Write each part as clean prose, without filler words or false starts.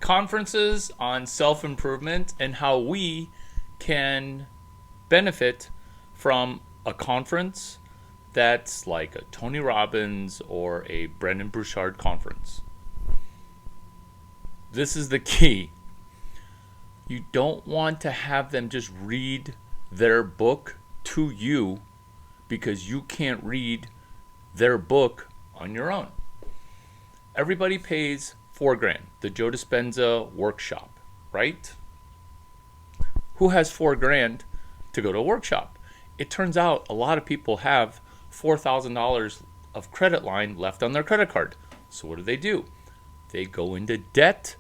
conferences on self-improvement and how we can benefit from a conference that's like a Tony Robbins or a Brendon Burchard conference. This is the key. You don't want to have them just read their book to you because you can't read their book on your own. Everybody pays $4,000, the Joe Dispenza workshop, right? Who has $4,000 to go to a workshop? It turns out a lot of people have $4,000 of credit line left on their credit card. So what do? They go into debt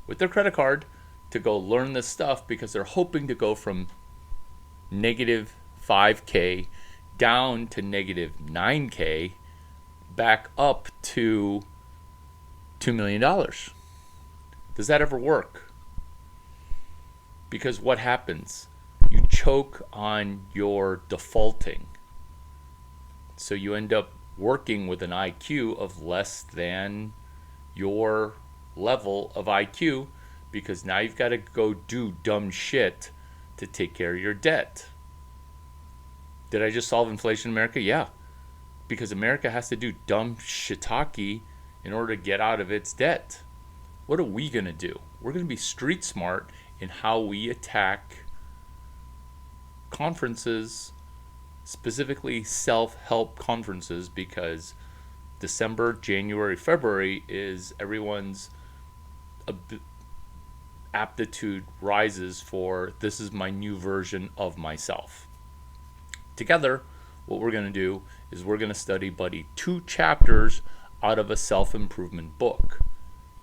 with their credit card to go learn this stuff because they're hoping to go from negative $5,000 down to negative $9,000 back up to $2 million. Does that ever work? Because what happens? You choke on your defaulting. So you end up working with an IQ of less than your level of IQ because now you've got to go do dumb shit to take care of your debt. Did I just solve inflation in America? Yeah. Because America has to do dumb shiitake in order to get out of its debt. What are we going to do? We're going to be street smart in how we attack conferences, specifically self-help conferences, because December, January, February is everyone's aptitude rises for this is my new version of myself. Together, what we're going to do is we're going to study, buddy, 2 chapters out of a self-improvement book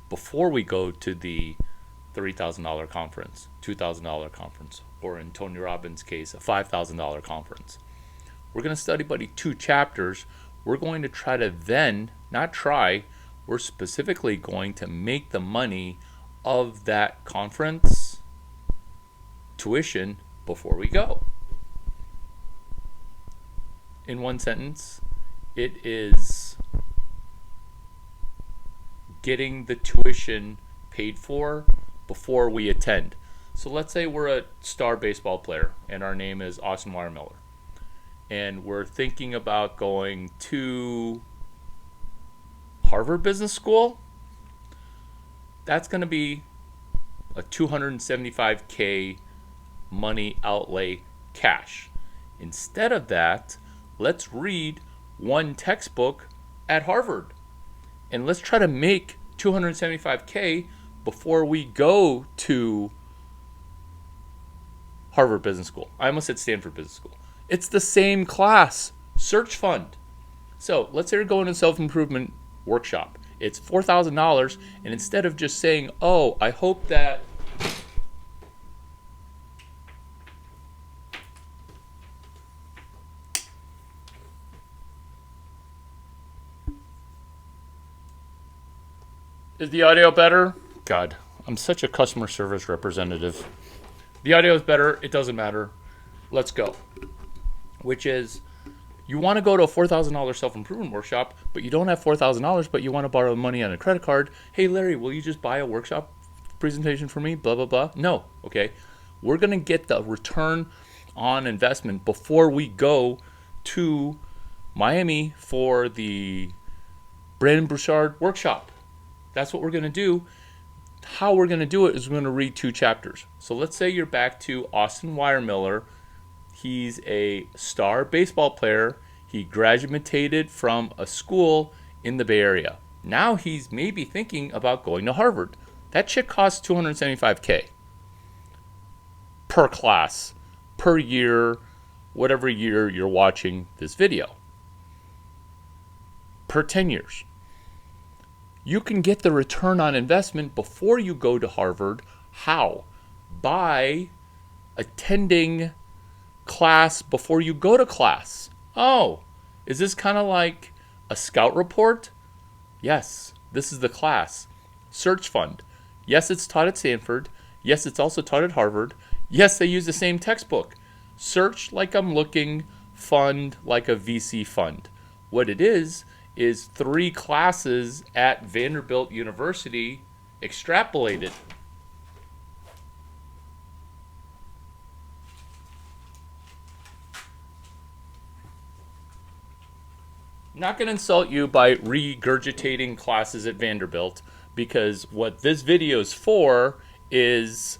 before we go to the $3,000 conference, $2,000 conference, or in Tony Robbins' case, a $5,000 conference. We're going to study, buddy, 2 chapters. We're going to try to then, not try, we're specifically going to make the money of that conference tuition before we go. In one sentence, it is getting the tuition paid for before we attend. So let's say we're a star baseball player and our name is Austin Weiermiller. And we're thinking about going to Harvard Business School. That's going to be a $275,000 money outlay cash. Instead of that, let's read 1 textbook at Harvard. And let's try to make $275,000 before we go to Harvard Business School. I almost said Stanford Business School. It's the same class, search fund. So let's say you're going to self-improvement workshop. It's $4,000, and instead of just saying, oh, I hope that is the audio better? God, I'm such a customer service representative. The audio is better. It doesn't matter. Let's go. Which is, you want to go to a $4,000 self-improvement workshop, but you don't have $4,000, but you want to borrow money on a credit card. Hey, Larry, will you just buy a workshop presentation for me? Blah, blah, blah. No. Okay. We're going to get the return on investment before we go to Miami for the Brendon Burchard workshop. That's what we're going to do. How we're going to do it is we're going to read 2 chapters. So let's say you're back to Austin Weiermiller. He's a star baseball player. He graduated from a school in the Bay Area. Now he's maybe thinking about going to Harvard. That shit costs $275,000 per class, per year, whatever year you're watching this video. Per 10 years. You can get the return on investment before you go to Harvard. How? By attending class before you go to class. Oh, is this kind of like a scout report? Yes, this is the class. Search fund. Yes, it's taught at Stanford. Yes, it's also taught at Harvard. Yes, they use the same textbook. Search like I'm looking, fund like a VC fund. What it is 3 classes at Vanderbilt University extrapolated. not going to insult you by regurgitating classes at Vanderbilt, because what this video is for is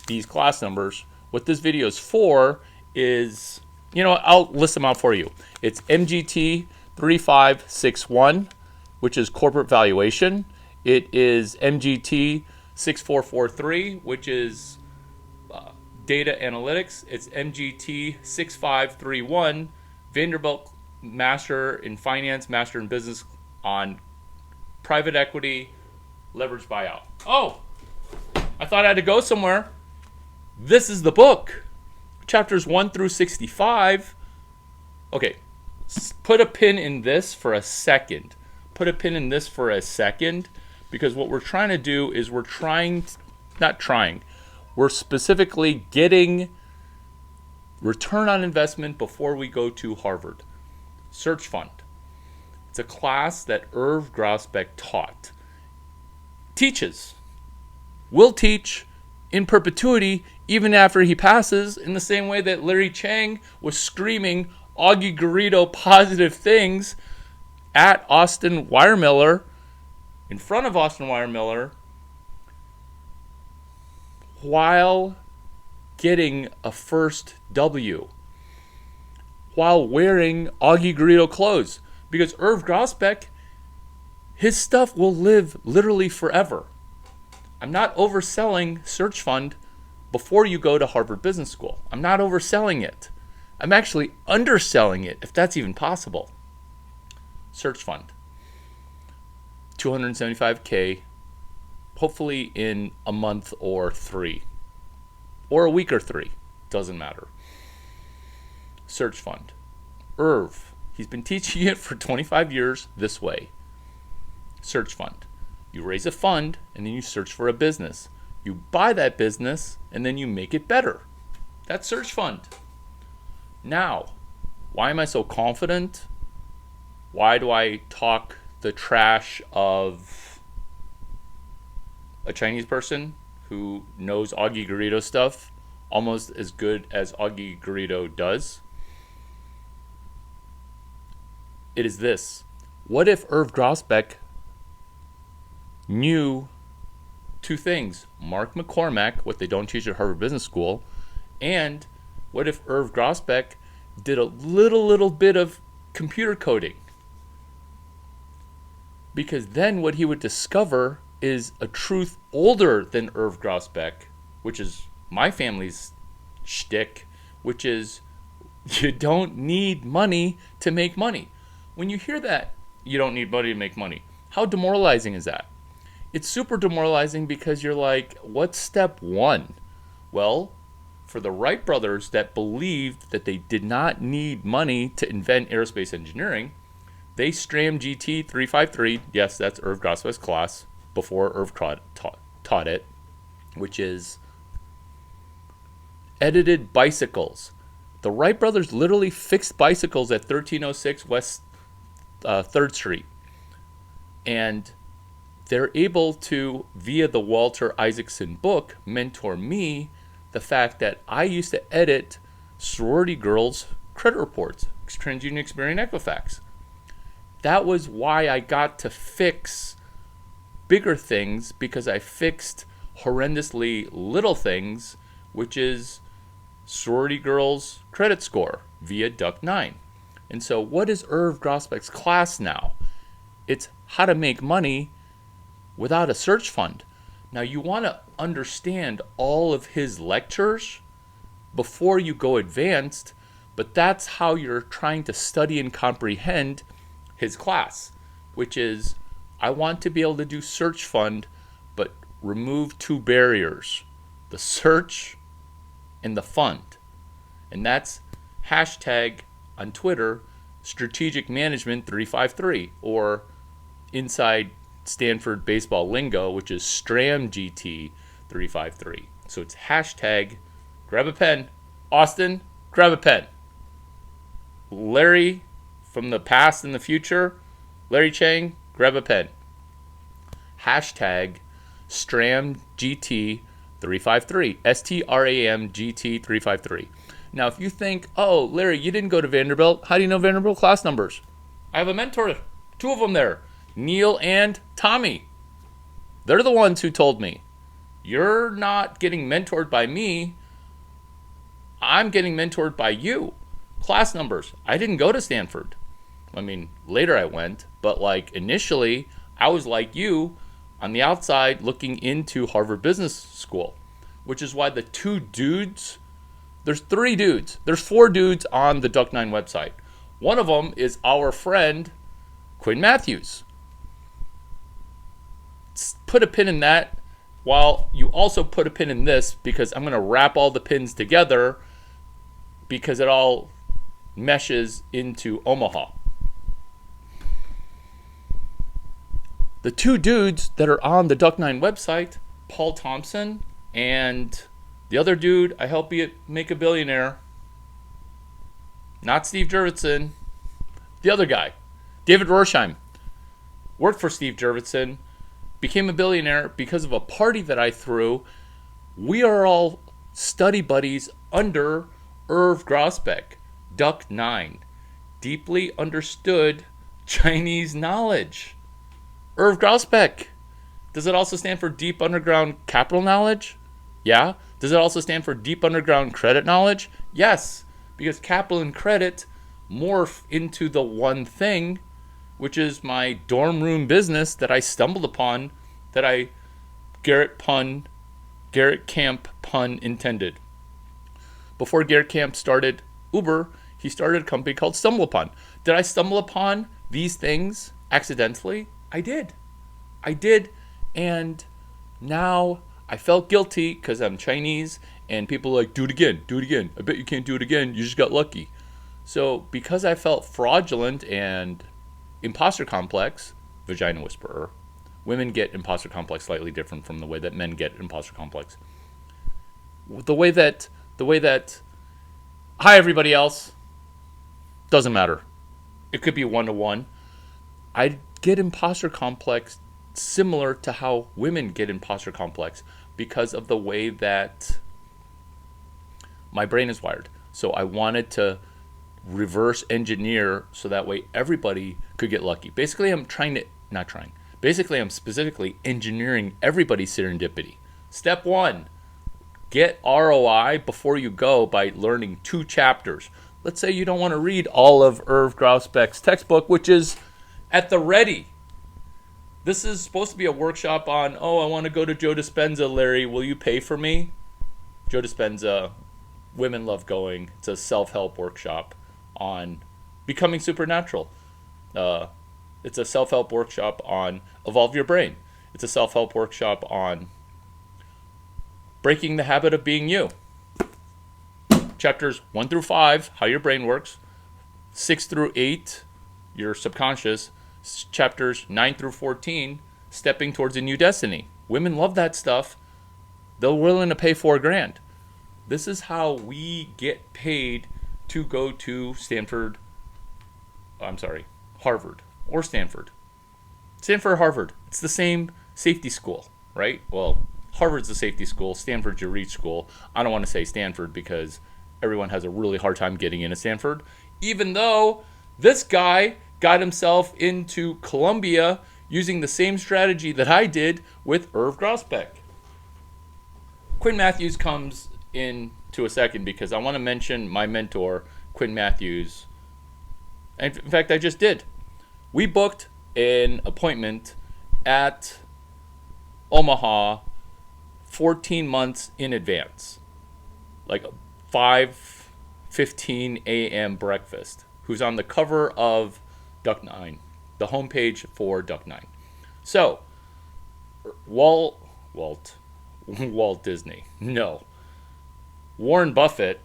these class numbers. What this video is for is, I'll list them out for you. It's MGT 3561, which is corporate valuation. It is MGT 6443, which is data analytics. It's MGT 6531, Vanderbilt Master in Finance, Master in Business on private equity, leveraged buyout. Oh, I thought I had to go somewhere. This is the book. Chapters 1 through 65. Okay, put a pin in this for a second. Because what we're trying to do is we're specifically getting return on investment before we go to Harvard. Search fund. It's a class that Irv Grousbeck will teach in perpetuity even after he passes, in the same way that Larry Chang was screaming Augie Garrido positive things at Austin Weiermiller, in front of Austin Weiermiller, while getting a first W, while wearing Augie Garrido clothes. Because Irv Grousbeck, his stuff will live literally forever. I'm not overselling Search Fund before you go to Harvard Business School. I'm not overselling it. I'm actually underselling it, if that's even possible. Search Fund. $275K, hopefully in a month or 3. Or a week or 3. Doesn't matter. Search Fund. Irv. He's been teaching it for 25 years this way. Search Fund. You raise a fund, and then you search for a business. You buy that business, and then you make it better. That's Search Fund. Now, why am I so confident? Why do I talk the trash of a Chinese person who knows Augie Garrido stuff almost as good as Augie Garrido does? It is this. What if Irv Grousbeck knew 2 things? Mark McCormack, what they don't teach at Harvard Business School, and what if Irv Grousbeck did a little bit of computer coding? Because then what he would discover is a truth older than Irv Grousbeck, which is my family's shtick, which is you don't need money to make money. When you hear that, you don't need money to make money, how demoralizing is that? It's super demoralizing, because you're like, what's step 1? Well, for the Wright brothers that believed that they did not need money to invent aerospace engineering, they STRAM GT 353, yes, that's Irv Grousbeck's class, before Irv taught it, which is edited bicycles. The Wright brothers literally fixed bicycles at 1306 West 3rd Street. And they're able to, via the Walter Isaacson book, mentor me the fact that I used to edit sorority girls' credit reports, TransUnion, Experian, Equifax. That was why I got to fix bigger things, because I fixed horrendously little things, which is sorority girls' credit score via Duck 9. And so what is Irv Grousbeck's class now? It's how to make money without a search fund. Now, you want to understand all of his lectures before you go advanced, but that's how you're trying to study and comprehend his class, which is, I want to be able to do search fund, but remove 2 barriers, the search and the fund. And that's hashtag on Twitter, strategic management 353, or inside Stanford baseball lingo, which is STRAM GT 353. So it's hashtag, grab a pen. Austin, grab a pen. Larry from the past and the future, Larry Chang, grab a pen. Hashtag STRAM GT 353. STRAM GT 353. Now, if you think, oh, Larry, you didn't go to Vanderbilt. How do you know Vanderbilt class numbers? I have a mentor, two of them there, Neil and Tommy. They're the ones who told me, you're not getting mentored by me. I'm getting mentored by you. Class numbers. I didn't go to Stanford. I mean, later I went, but like initially, I was like you on the outside looking into Harvard Business School, which is why the two dudes, there's three dudes, there's four dudes on the Duck 9 website. One of them is our friend, Quinn Matthews. Put a pin in that while you also put a pin in this, because I'm going to wrap all the pins together because it all meshes into Omaha. The two dudes that are on the Duck 9 website, Paul Thompson and the other dude, I help you make a billionaire, not Steve Jurvetson, the other guy, David Rorsheim, worked for Steve Jurvetson, became a billionaire because of a party that I threw. We are all study buddies under Irv Grousbeck, Duck 9, deeply understood Chinese knowledge. Irv Grousbeck. Does it also stand for deep underground capital knowledge? Yeah. Does it also stand for deep underground credit knowledge? Yes. Because capital and credit morph into the one thing, which is my dorm room business that I stumbled upon, that I Garrett Camp pun intended. Before Garrett Camp started Uber, he started a company called Stumble Upon. Did I stumble upon these things accidentally? I did. And now I felt guilty because I'm Chinese and people are like, do it again. I bet you can't do it again. You just got lucky. So because I felt fraudulent and imposter complex, vagina whisperer, women get imposter complex slightly different from the way that men get imposter complex. The way that, hi everybody else, doesn't matter. It could be one-to-one. I get imposter complex similar to how women get imposter complex because of the way that my brain is wired. So I wanted to reverse engineer so that way everybody could get lucky. Basically, I'm specifically engineering everybody's serendipity. Step one, get ROI before you go by learning 2 chapters. Let's say you don't want to read all of Irv Grousbeck's textbook, which is at the ready. This is supposed to be a workshop on, I want to go to Joe Dispenza, Larry. Will you pay for me? Joe Dispenza, women love going. It's a self-help workshop on becoming supernatural. It's a self-help workshop on evolve your brain. It's a self-help workshop on breaking the habit of being you. Chapters 1 through 5, how your brain works. 6 through 8, your subconscious. Chapters 9 through 14, stepping towards a new destiny. Women love that stuff. They're willing to pay $4,000. This is how we get paid to go to Harvard or Stanford. Stanford or Harvard, it's the same safety school, right? Well, Harvard's the safety school, Stanford's your reach school. I don't want to say Stanford because everyone has a really hard time getting into Stanford, even though this guy got himself into Columbia using the same strategy that I did with Irv Grousbeck. Quinn Matthews comes in to a second because I want to mention my mentor, Quinn Matthews. In fact, I just did. We booked an appointment at Omaha 14 months in advance. Like 5:15 a.m. breakfast. Who's on the cover of Duck 9, the homepage for Duck 9. So, Walt Disney. No. Warren Buffett,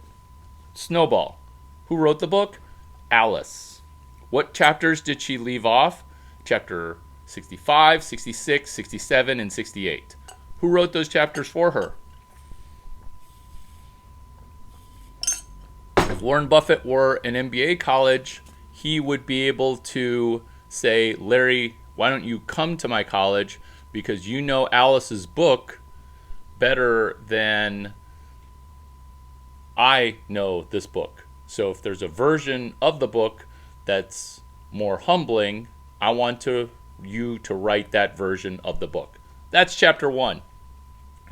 Snowball. Who wrote the book? Alice. What chapters did she leave off? Chapter 65, 66, 67, and 68. Who wrote those chapters for her? If Warren Buffett were an MBA college, he would be able to say, Larry, why don't you come to my college because you know Alice's book better than I know this book. So if there's a version of the book that's more humbling, I want you to write that version of the book. That's chapter 1.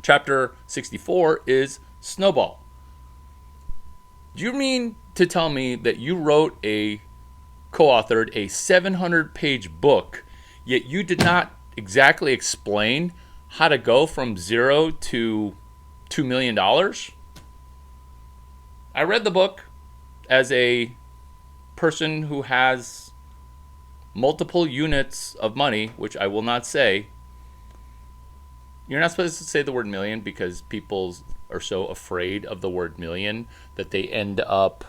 Chapter 64 is Snowball. Do you mean to tell me that you co-authored a 700-page book, yet you did not exactly explain how to go from 0 to $2 million? I read the book as a person who has multiple units of money, which I will not say. You're not supposed to say the word million because people are so afraid of the word million that they end up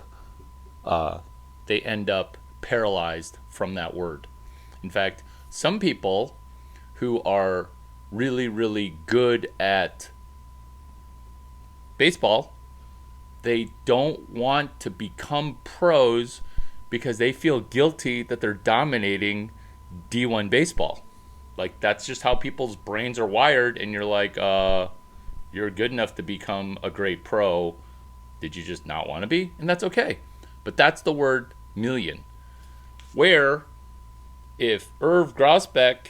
paralyzed from that word. In fact, some people who are really, really good at baseball, they don't want to become pros because they feel guilty that they're dominating D1 baseball. Like, that's just how people's brains are wired, and you're like, you're good enough to become a great pro. Did you just not want to be? And that's okay. But that's the word million. Where if Irv Grosbeck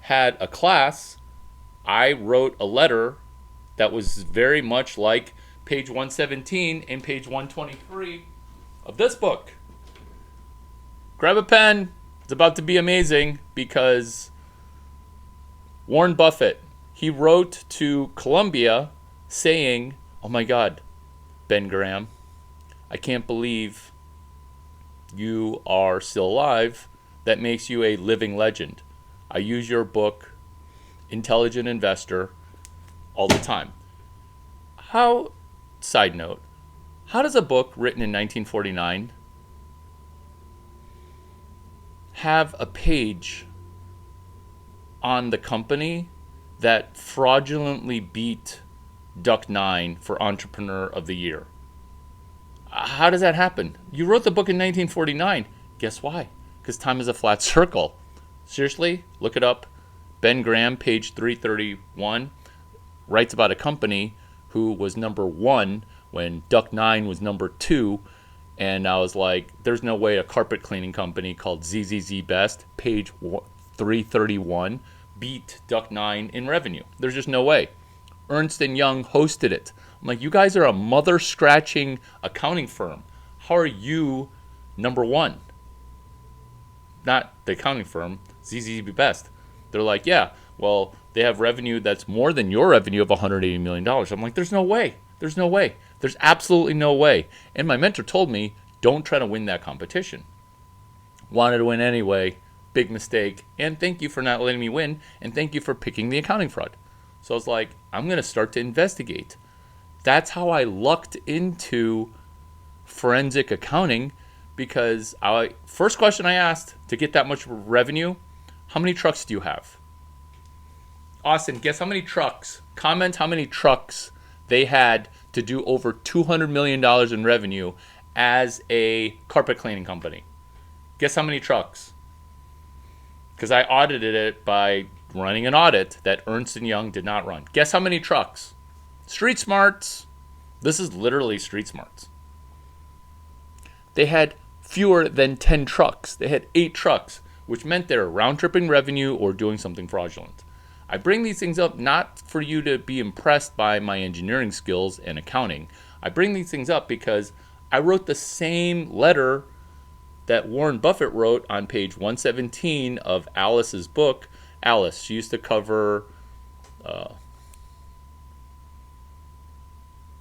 had a class, I wrote a letter that was very much like page 117 and page 123 of this book. Grab a pen. It's about to be amazing because Warren Buffett, he wrote to Columbia saying, "Oh my God, Ben Graham, I can't believe you are still alive. That makes you a living legend. I use your book, Intelligent Investor, all the time." Side note, how does a book written in 1949 have a page on the company that fraudulently beat Duck 9 for Entrepreneur of the Year? How does that happen? You wrote the book in 1949. Guess why? Because time is a flat circle. Seriously, look it up. Ben Graham, page 331, writes about a company who was number 1 when Duck 9 was number 2. And I was like, there's no way a carpet cleaning company called ZZZ Best, page 331, beat Duck 9 in revenue. There's just no way. Ernst & Young hosted it. I'm like, you guys are a mother-scratching accounting firm. How are you number 1? Not the accounting firm, ZZZ Best. They're like, yeah, well, they have revenue that's more than your revenue of $180 million. I'm like, there's no way. There's no way. There's absolutely no way. And my mentor told me, don't try to win that competition. Wanted to win anyway. Big mistake. And thank you for not letting me win. And thank you for picking the accounting fraud. So I was like, I'm going to start to investigate. That's how I lucked into forensic accounting, because first question I asked to get that much revenue, how many trucks do you have? Austin, guess how many trucks? Comment how many trucks they had to do over $200 million in revenue as a carpet cleaning company. Guess how many trucks? Because I audited it by running an audit that Ernst & Young did not run. Guess how many trucks? Street Smarts. This is literally Street Smarts. They had fewer than 10 trucks. They had 8 trucks, which meant they were round-tripping revenue or doing something fraudulent. I bring these things up not for you to be impressed by my engineering skills and accounting. I bring these things up because I wrote the same letter that Warren Buffett wrote on page 117 of Alice's book. Alice, she used to cover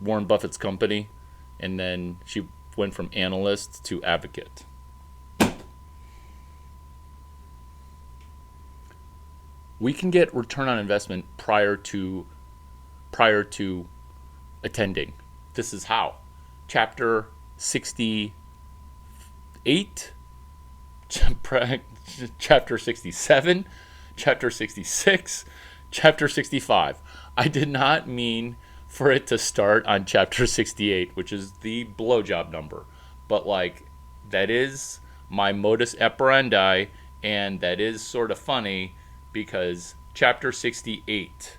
Warren Buffett's company, and then she went from analyst to advocate. We can get return on investment prior to attending. This is how. Chapter 68, chapter 67, chapter 66, chapter 65. I did not mean for it to start on chapter 68, which is the blowjob number. But like, that is my modus operandi, and that is sort of funny because chapter 68,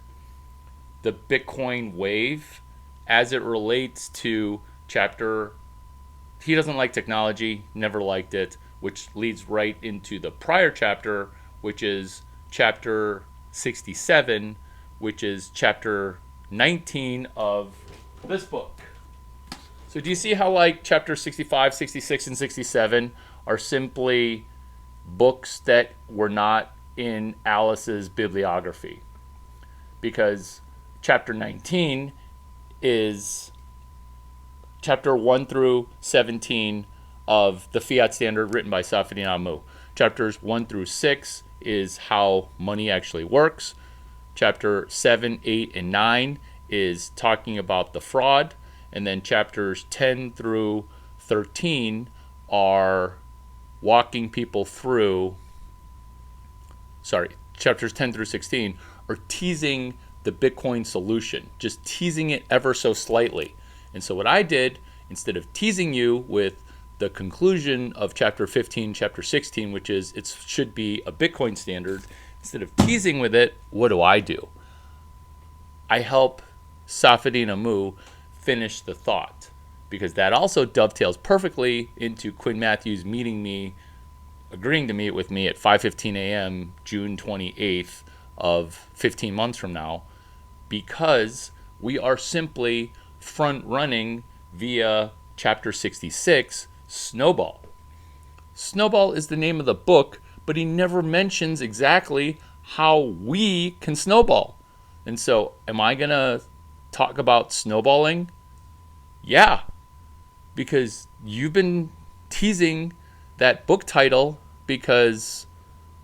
the Bitcoin wave, as it relates to he doesn't like technology, never liked it, which leads right into the prior chapter, which is chapter 67, which is chapter 19 of this book. So do you see how like chapter 65, 66, and 67 are simply books that were not in Alice's bibliography? Because chapter 19 is chapter 1 through 17 of the Fiat Standard written by Safedin Amu. Chapters 1 through 6 is how money actually works. Chapter 7, 8, and 9 is talking about the fraud. And then chapters 10 through 13 are walking people through, chapters 10 through 16 are teasing the Bitcoin solution, just teasing it ever so slightly. And so what I did, instead of teasing you with the conclusion of chapter 15, chapter 16, which is it should be a Bitcoin standard, instead of teasing with it, what do? I help Safedin Amu finish the thought, because that also dovetails perfectly into Quinn Matthews agreeing to meet with me at 5:15 a.m. June 28th of 15 months from now, because we are simply front running via chapter 66, Snowball. Snowball is the name of the book, but he never mentions exactly how we can snowball. And so, am I going to talk about snowballing? Yeah, because you've been teasing that book title because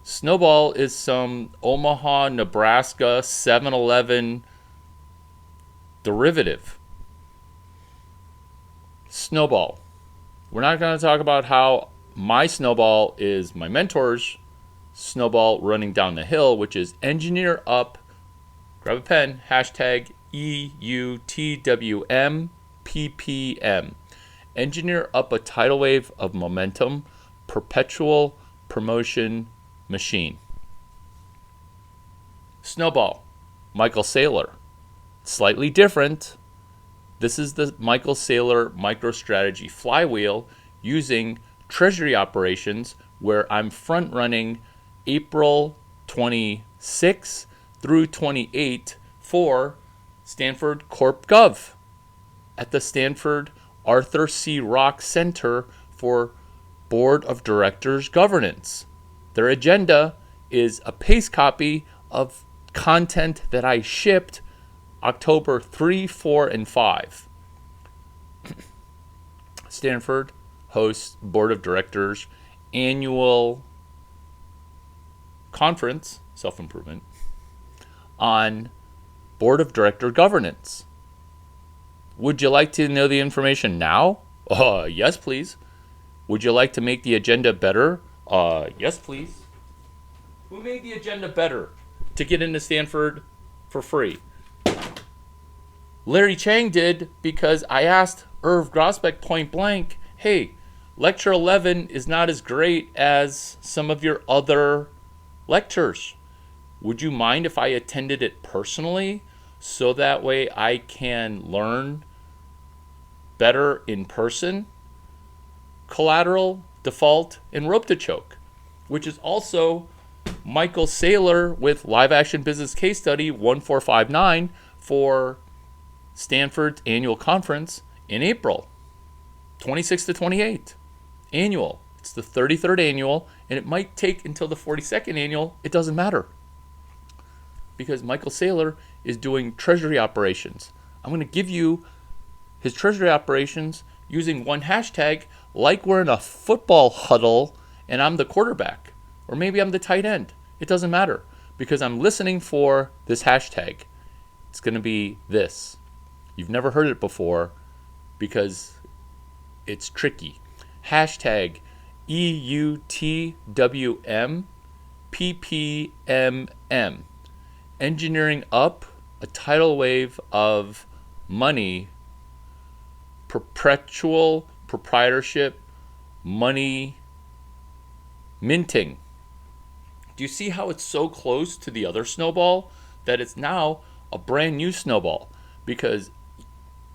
Snowball is some Omaha, Nebraska 7-Eleven derivative. Snowball. We're not going to talk about how my snowball is my mentor's snowball running down the hill, which is engineer up, grab a pen, hashtag EUTWM Engineer up a tidal wave of momentum, perpetual promotion machine. Snowball, Michael Saylor. Slightly different. This is the Michael Saylor MicroStrategy flywheel using treasury operations, where I'm front running April 26 through 28 for Stanford Corp Gov at the Stanford Arthur C. Rock Center for Board of Directors Governance. Their agenda is a paste copy of content that I shipped October 3, 4, and 5. Stanford hosts Board of Directors annual conference, self-improvement, on Board of Director governance. Would you like to know the information now? Yes, please. Would you like to make the agenda better? Yes, please. Who made the agenda better to get into Stanford for free? Larry Chang did, because I asked Irv Grosbeck point blank, hey, lecture 11 is not as great as some of your other lectures. Would you mind if I attended it personally so that way I can learn better in person? Collateral, default, and rope to choke, which is also Michael Saylor with Live Action Business Case Study 1459 for Stanford's annual conference in April, 26 to 28. Annual. It's the 33rd annual, and it might take until the 42nd annual. It doesn't matter, because Michael Saylor is doing treasury operations. I'm going to give you his treasury operations using one hashtag, like we're in a football huddle and I'm the quarterback, or maybe I'm the tight end. It doesn't matter, because I'm listening for this hashtag. It's going to be this. You've never heard it before because it's tricky. Hashtag EUTWMPPMM. Engineering up a tidal wave of money, perpetual proprietorship, money minting. Do you see how it's so close to the other snowball that it's now a brand new snowball? Because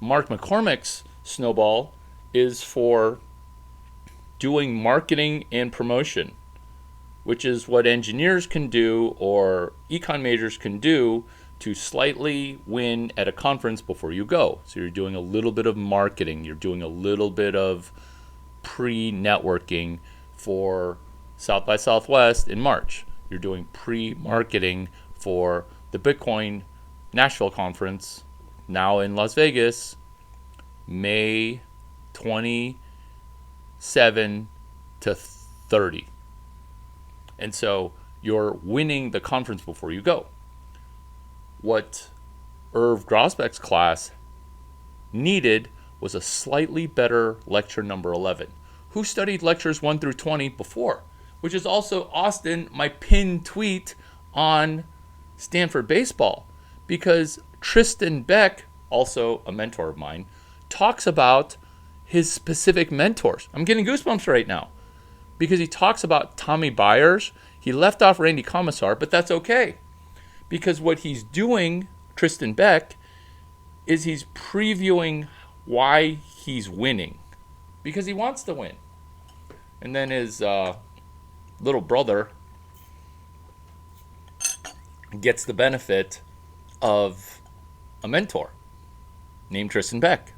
Mark McCormick's snowball is for doing marketing and promotion, which is what engineers can do or econ majors can do to slightly win at a conference before you go. So you're doing a little bit of marketing, you're doing a little bit of pre-networking for South by Southwest in March. You're doing pre-marketing for the Bitcoin Nashville conference now in Las Vegas, May 27 to 30. And so you're winning the conference before you go. What Irv Grosbeck's class needed was a slightly better lecture number 11. Who studied lectures 1 through 20 before? Which is also, Austin, my pinned tweet on Stanford baseball. Because Tristan Beck, also a mentor of mine, talks about his specific mentors. I'm getting goosebumps right now. Because he talks about Tommy Byers. He left off Randy Commissar, but that's okay. Because what he's doing, Tristan Beck, is he's previewing why he's winning. Because he wants to win. And then his little brother gets the benefit of a mentor named Tristan Beck.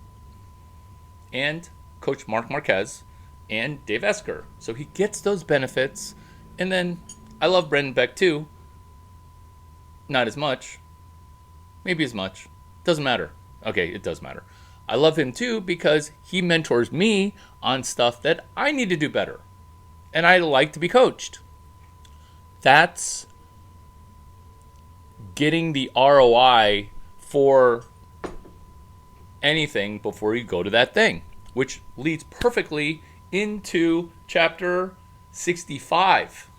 And Coach Mark Marquez and Dave Esker. So he gets those benefits. And then I love Brendan Beck too. Not as much. Maybe as much. Doesn't matter. Okay, it does matter. I love him too because he mentors me on stuff that I need to do better. And I like to be coached. That's getting the ROI for anything before you go to that thing. Which leads perfectly into chapter 65.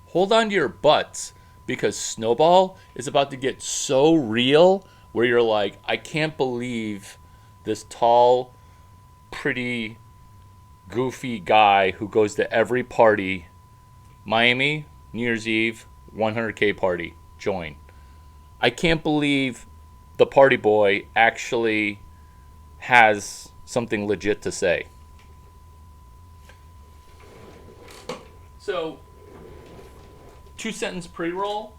Hold on to your butts. Because Snowball is about to get so real where you're like, I can't believe this tall, pretty, goofy guy who goes to every party. Miami, New Year's Eve, 100K party. Join. I can't believe the party boy actually has something legit to say. So, 2-sentence pre-roll.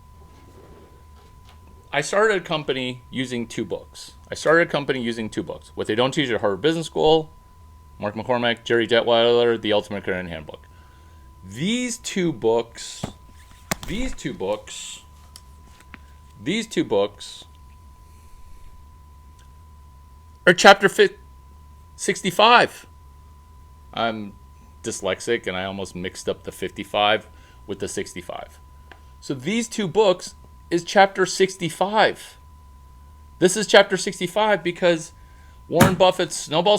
I started a company using 2 books. What They Don't Teach at Harvard Business School, Mark McCormack, Jerry Detweiler, The Ultimate Career Handbook. These two books are chapter 65. I'm dyslexic and I almost mixed up the 55 with the 65. So these 2 books is chapter 65. This is chapter 65 because Warren Buffett's snowball.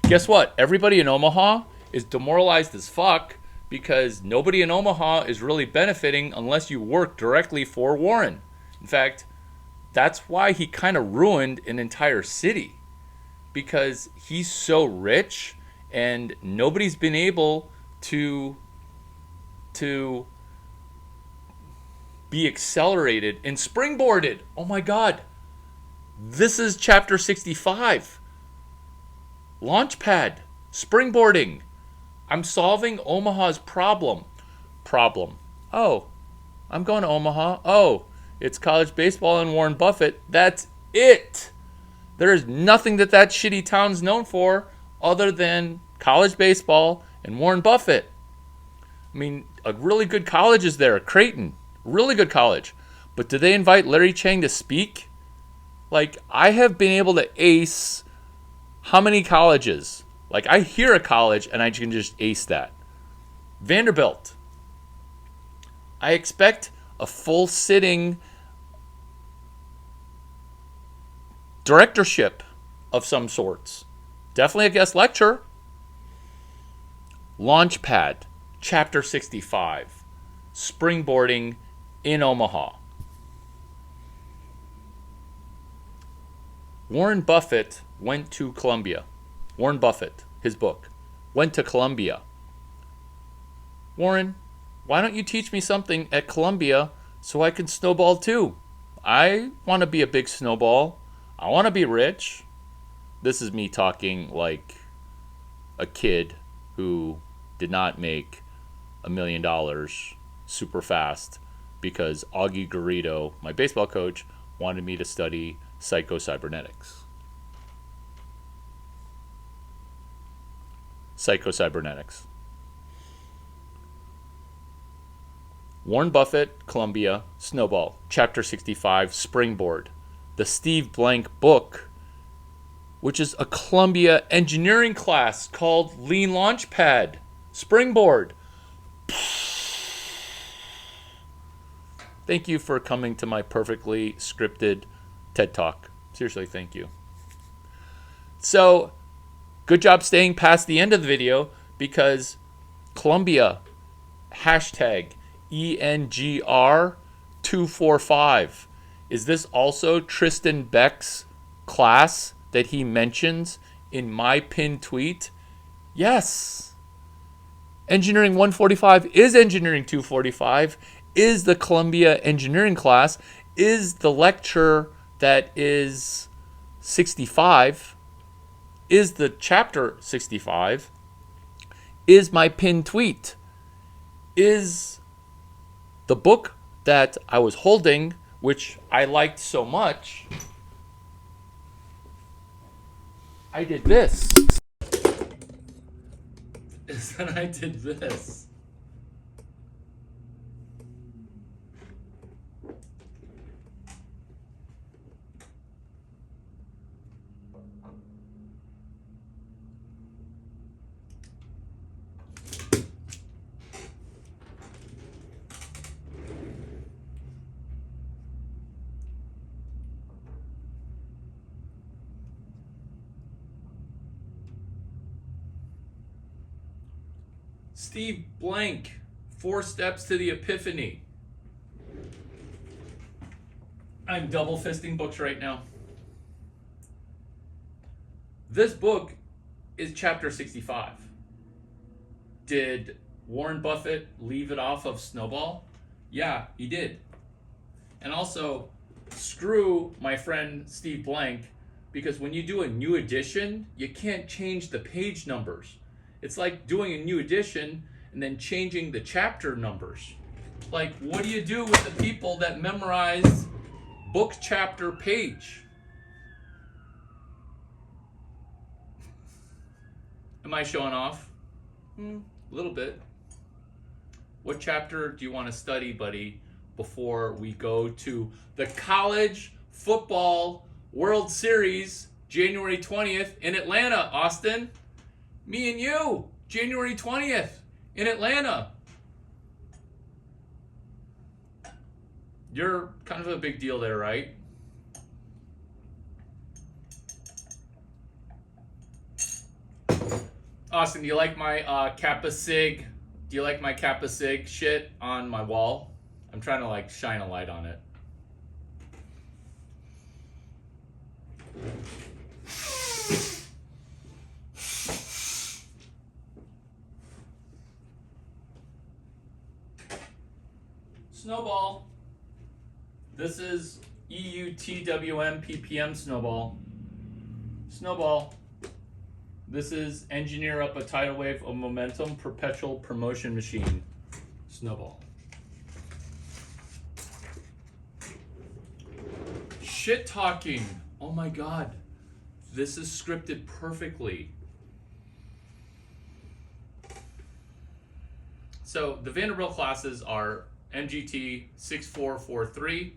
Guess what? Everybody in Omaha is demoralized as fuck because nobody in Omaha is really benefiting unless you work directly for Warren. In fact, that's why he kind of ruined an entire city because he's so rich and nobody's been able to be accelerated and springboarded. Oh my God. This is chapter 65. Launchpad. Springboarding. I'm solving Omaha's problem. Oh, I'm going to Omaha. Oh, it's college baseball and Warren Buffett. That's it. There is nothing that shitty town's known for other than college baseball and Warren Buffett. I mean, a really good college is there, Creighton. Really good college. But do they invite Larry Chang to speak? Like, I have been able to ace how many colleges? Like, I hear a college and I can just ace that. Vanderbilt. I expect a full sitting directorship of some sorts. Definitely a guest lecture. Launchpad. Chapter 65. Springboarding in Omaha. Warren Buffett went to Columbia. Warren Buffett, his book, went to Columbia. Warren, why don't you teach me something at Columbia so I can snowball too? I want to be a big snowball. I want to be rich. This is me talking like a kid who did not make $1 million super fast because Augie Garrido, my baseball coach, wanted me to study psychocybernetics. Psychocybernetics. Warren Buffett, Columbia, Snowball, Chapter 65, Springboard. The Steve Blank book, which is a Columbia engineering class called Lean Launchpad, Springboard. Thank you for coming to my perfectly scripted TED Talk. Seriously, thank you. So, good job staying past the end of the video, because Columbia, hashtag ENGR245. Is this also Tristan Beck's class that he mentions in my pinned tweet? Yes. Engineering 145 is Engineering 245, is the Columbia engineering class, is the lecture that is 65, is the chapter 65, is my pinned tweet, is the book that I was holding, which I liked so much. I did this. Is that I did this. Steve Blank, 4 Steps to the Epiphany. I'm double fisting books right now. This book is chapter 65. Did Warren Buffett leave it off of Snowball? Yeah, he did. And also, screw my friend Steve Blank, because when you do a new edition, you can't change the page numbers. It's like doing a new edition and then changing the chapter numbers. Like, what do you do with the people that memorize book, chapter, page? Am I showing off? A little bit. What chapter do you want to study, buddy, before we go to the College Football World Series, January 20th in Atlanta, Austin? Me and you, January 20th in Atlanta. You're kind of a big deal there, right? Austin, do you like my Kappa Sig? Do you like my Kappa Sig shit on my wall? I'm trying to like shine a light on it. Snowball. This is EUTWM ppm Snowball. Snowball. This is engineer up a tidal wave of momentum perpetual promotion machine. Snowball. Shit talking. Oh my god. This is scripted perfectly. So the Vanderbilt classes are MGT 6443.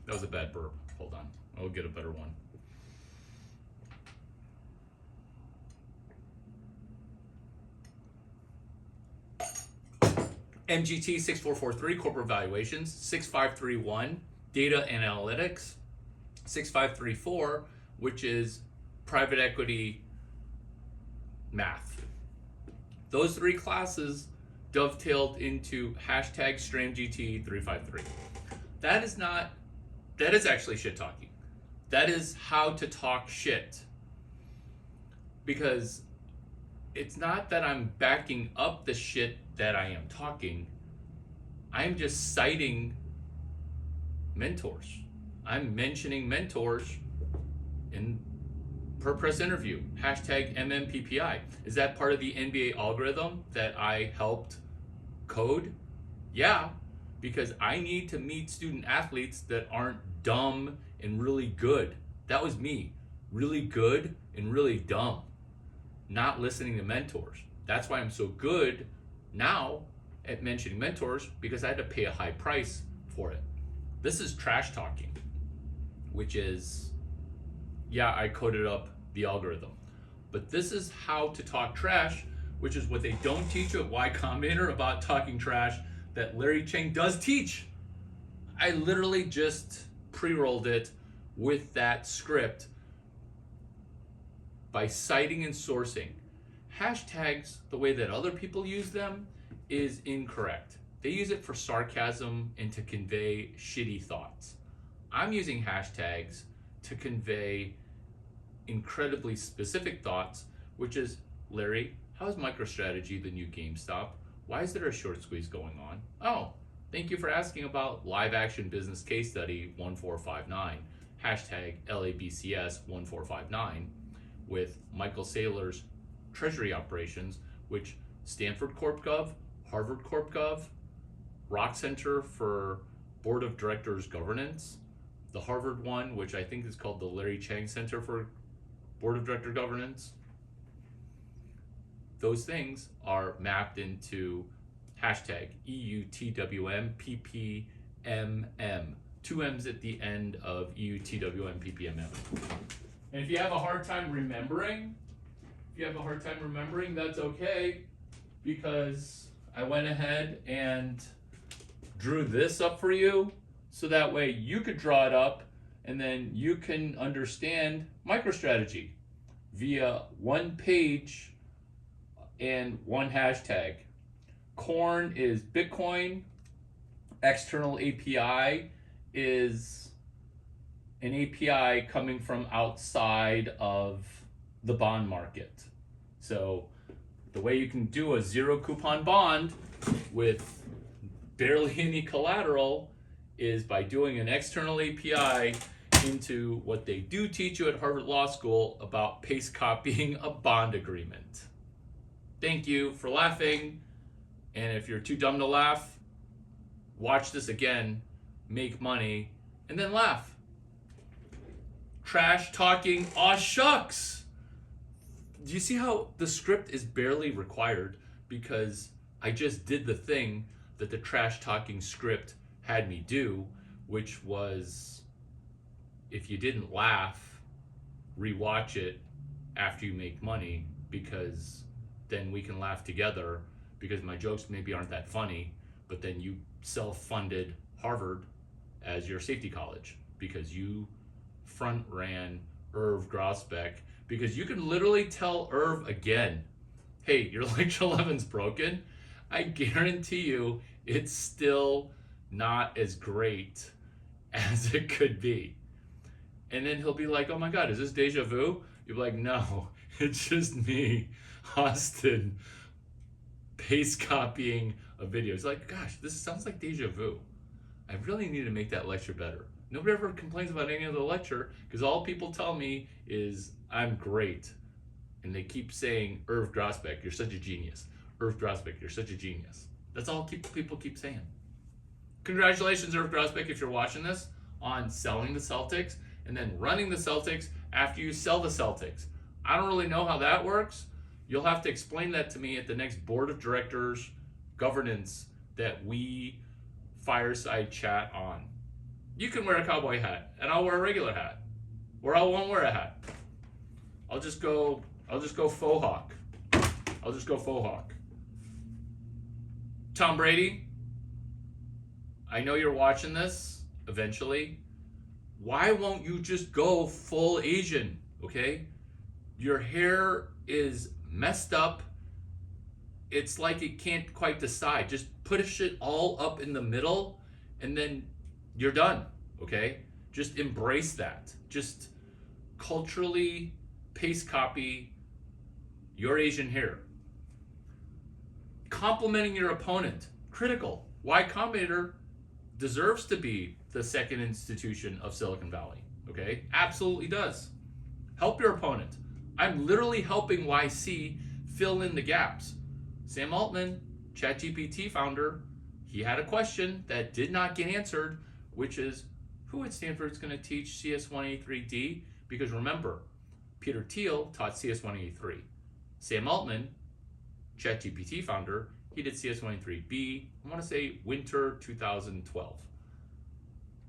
That was a bad burp. Hold on. I'll get a better one. MGT 6443, corporate valuations. 6531, data and analytics. 6534, which is private equity math. Those 3 classes dovetailed into hashtag StramGT353. That is actually shit talking. That is how to talk shit. Because it's not that I'm backing up the shit that I am talking. I'm just citing mentors. I'm mentioning mentors in per press interview, hashtag MMPPI. Is that part of the NBA algorithm that I helped code? Yeah, because I need to meet student athletes that aren't dumb and really good. That was me, really good and really dumb, not listening to mentors. That's why I'm so good now at mentioning mentors, because I had to pay a high price for it. This is trash talking, which is, yeah, I coded up the algorithm. But this is how to talk trash, which is what they don't teach you at Y Combinator about talking trash that Larry Chang does teach. I literally just pre-rolled it with that script by citing and sourcing. Hashtags, the way that other people use them, is incorrect. They use it for sarcasm and to convey shitty thoughts. I'm using hashtags to convey incredibly specific thoughts, which is, Larry, how is MicroStrategy the new GameStop? Why is there a short squeeze going on? Oh, thank you for asking about live action business case study 1459, hashtag LABCS 1459, with Michael Saylor's treasury operations, which Stanford Corp Gov, Harvard Corp Gov, Rock Center for Board of Directors Governance, the Harvard one, which I think is called the Larry Chang Center for Board of Director Governance. Those things are mapped into hashtag EUTWMPPMM. Two M's at the end of EUTWMPPMM. And if you have a hard time remembering, that's okay, because I went ahead and drew this up for you, so that way you could draw it up and then you can understand MicroStrategy via one page and one hashtag. Corn is Bitcoin. External API is an API coming from outside of the bond market. So the way you can do a zero coupon bond with barely any collateral is by doing an external API into what they do teach you at Harvard Law School about paste copying a bond agreement. Thank you for laughing. And if you're too dumb to laugh, watch this again, make money, and then laugh. Trash talking, aw shucks. Do you see how the script is barely required because I just did the thing that the trash talking script had me do, which was, if you didn't laugh, rewatch it after you make money, because then we can laugh together, because my jokes maybe aren't that funny, but then you self-funded Harvard as your safety college because you front ran Irv Grosbeck, because you can literally tell Irv again, hey, your lecture 11's broken. I guarantee you it's still not as great as it could be. And then he'll be like, oh my God, is this deja vu? You'll be like, no, it's just me, Austin, paste copying a video. It's like, gosh, this sounds like deja vu. I really need to make that lecture better. Nobody ever complains about any other lecture because all people tell me is I'm great. And they keep saying, Irv Grosbeck, you're such a genius. Irv Grosbeck, you're such a genius. That's all people keep saying. Congratulations, Irv Grosbeck, if you're watching this, on selling the Celtics and then running the Celtics after you sell the Celtics. I don't really know how that works. You'll have to explain that to me at the next board of directors governance that we fireside chat on. You can wear a cowboy hat and I'll wear a regular hat, or I won't wear a hat. I'll just go faux hawk. Tom Brady, I know you're watching this eventually. Why won't you just go full Asian, okay? Your hair is messed up. It's like it can't quite decide. Just push it all up in the middle and then you're done, okay? Just embrace that. Just culturally paste copy your Asian hair. Complimenting your opponent, critical. Y Combinator deserves to be the second institution of Silicon Valley, okay? Absolutely does. Help your opponent. I'm literally helping YC fill in the gaps. Sam Altman, ChatGPT founder, he had a question that did not get answered, which is who at Stanford is going to teach CS183D? Because remember, Peter Thiel taught CS183. Sam Altman, ChatGPT founder, he did CS183B, I want to say winter 2012.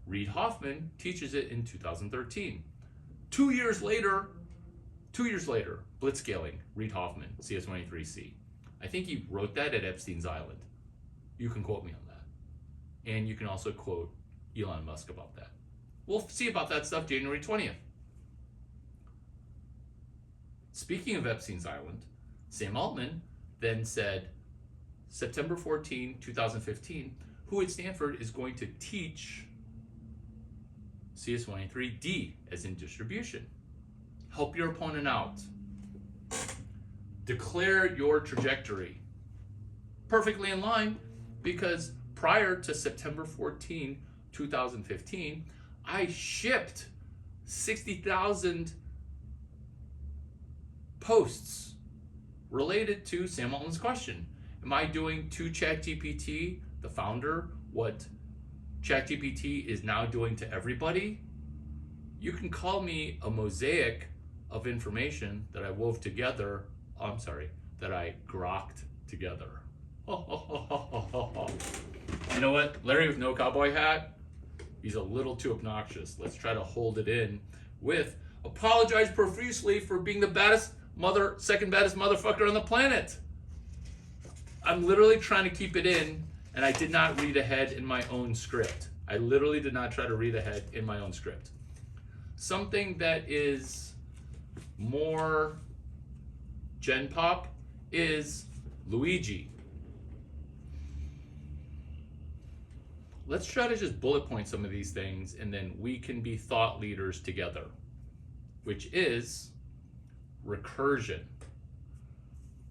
Reid Hoffman teaches it in 2013. 2 years later, blitzscaling, Reid Hoffman, CS183C. I think he wrote that at Epstein's Island. You can quote me on that. And you can also quote Elon Musk about that. We'll see about that stuff January 20th. Speaking of Epstein's Island, Sam Altman then said, September 14, 2015, who at Stanford is going to teach CS183D as in distribution? Help your opponent out. Declare your trajectory. Perfectly in line, because prior to September 14, 2015, I shipped 60,000 posts related to Sam Altman's question. Am I doing to ChatGPT, the founder, what ChatGPT is now doing to everybody? You can call me a mosaic of information that I wove together. That I grokked together. You know what? Larry with no cowboy hat, he's a little too obnoxious. Let's try to hold it in with apologize profusely for being the second baddest motherfucker on the planet. I'm literally trying to keep it in, and I did not read ahead in my own script. I literally did not try to read ahead in my own script. Something that is more Gen Pop is Luigi. Let's try to just bullet point some of these things, and then we can be thought leaders together, which is recursion.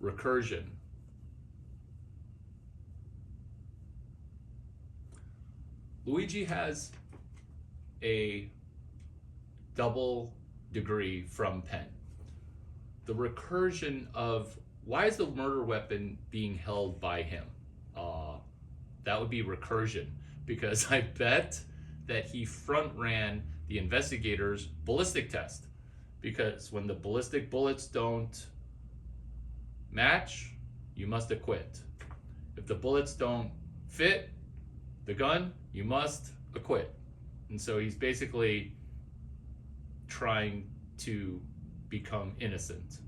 Recursion. Luigi has a double degree from Penn. The recursion of why is the murder weapon being held by him? That would be recursion, because I bet that he front ran the investigators' ballistic test, because when the ballistic bullets don't match, you must acquit. If the bullets don't fit the gun, you must acquit. And so he's basically trying to become innocent.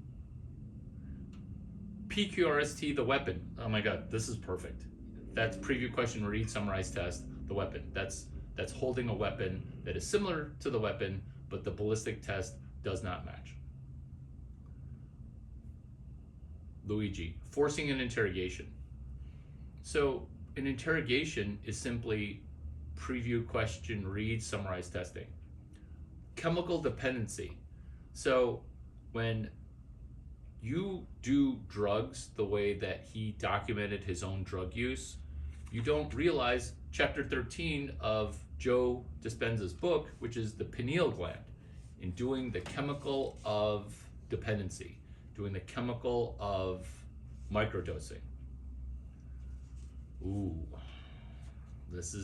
PQRST, the weapon. Oh my God, this is perfect. That's preview question, read, summarize, test, the weapon. That's holding a weapon that is similar to the weapon, but the ballistic test does not match. Luigi, forcing an interrogation. So an interrogation is simply preview question, read, summarize, testing. Chemical dependency. So when you do drugs the way that he documented his own drug use, you don't realize chapter 13 of Joe Dispenza's book, which is the pineal gland, in doing the chemical of dependency, doing the chemical of microdosing. Ooh, this is